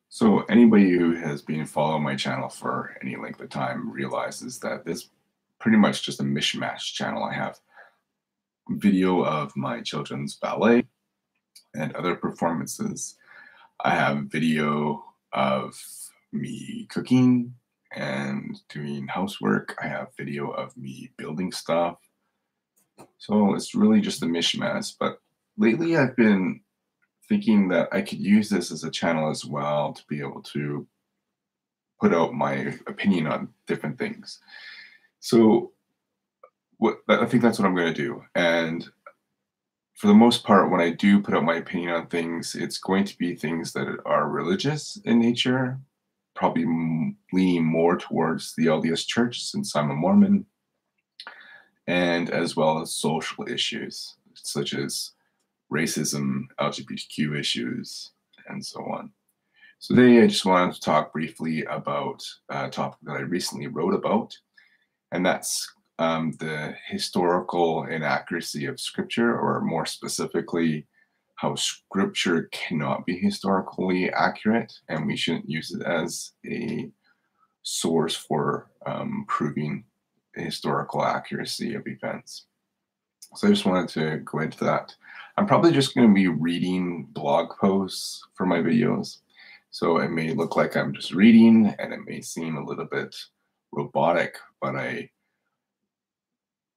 So anybody who has been following my channel for any length of time realizes that this pretty much just a mishmash channel. I have video of my children's ballet and other performances. I have video of me cooking and doing housework. I have video of me building stuff. So it's really just a mishmash. But lately I've been thinking that I could use this as a channel as well to be able to put out my opinion on different things. So what I think that's what I'm going to do. And for the most part, when I do put out my opinion on things, it's going to be things that are religious in nature, probably leaning more towards the LDS Church since I'm a Mormon, and as well as social issues such as racism, LGBTQ issues, and so on. So today I just wanted to talk briefly about a topic that I recently wrote about, and that's the historical inaccuracy of Scripture, or more specifically, how Scripture cannot be historically accurate, and we shouldn't use it as a source for proving the historical accuracy of events. So I just wanted to go into that. I'm probably just going to be reading blog posts for my videos. So it may look like I'm just reading and it may seem a little bit robotic, but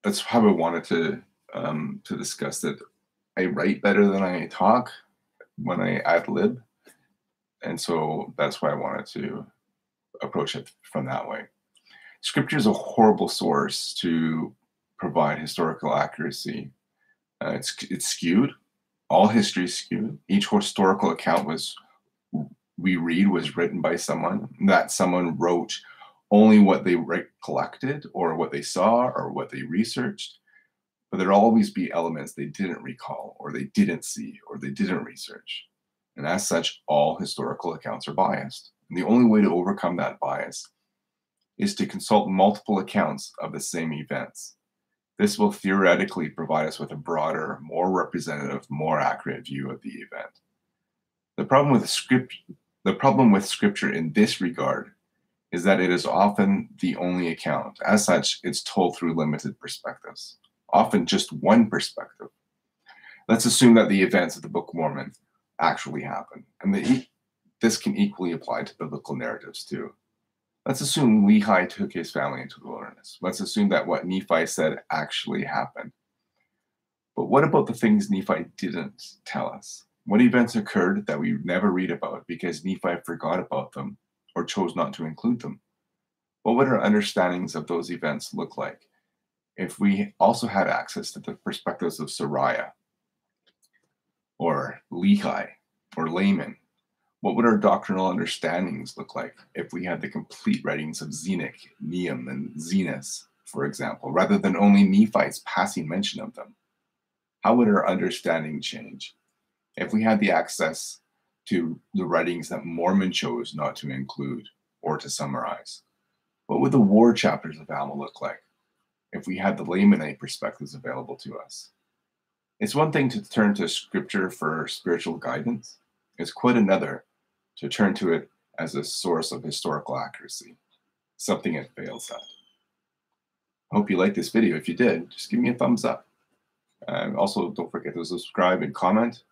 that's how I wanted to discuss it. I write better than I talk when I ad lib. And so that's why I wanted to approach it from that way. Scripture is a horrible source to provide historical accuracy. It's skewed. All history is skewed. Each historical account we read was written by someone. That someone wrote only what they recollected or what they saw or what they researched. But there'll always be elements they didn't recall or they didn't see or they didn't research. And as such, all historical accounts are biased. And the only way to overcome that bias is to consult multiple accounts of the same events. This will theoretically provide us with a broader, more representative, more accurate view of the event. The problem with Scripture in this regard is that it is often the only account. As such, it's told through limited perspectives, often just one perspective. Let's assume that the events of the Book of Mormon actually happened, and this can equally apply to biblical narratives too. Let's assume Lehi took his family into the wilderness. Let's assume that what Nephi said actually happened. But what about the things Nephi didn't tell us? What events occurred that we never read about because Nephi forgot about them or chose not to include them? What would our understandings of those events look like if we also had access to the perspectives of Sariah or Lehi or Laman? What would our doctrinal understandings look like if we had the complete writings of Zenock, Nehem, and Zenos, for example, rather than only Nephi's passing mention of them? How would our understanding change if we had the access to the writings that Mormon chose not to include or to summarize? What would the war chapters of Alma look like if we had the Lamanite perspectives available to us? It's one thing to turn to Scripture for spiritual guidance. It's quite another to turn to it as a source of historical accuracy, something it fails at. I hope you liked this video. If you did, just give me a thumbs up. Also, don't forget to subscribe and comment.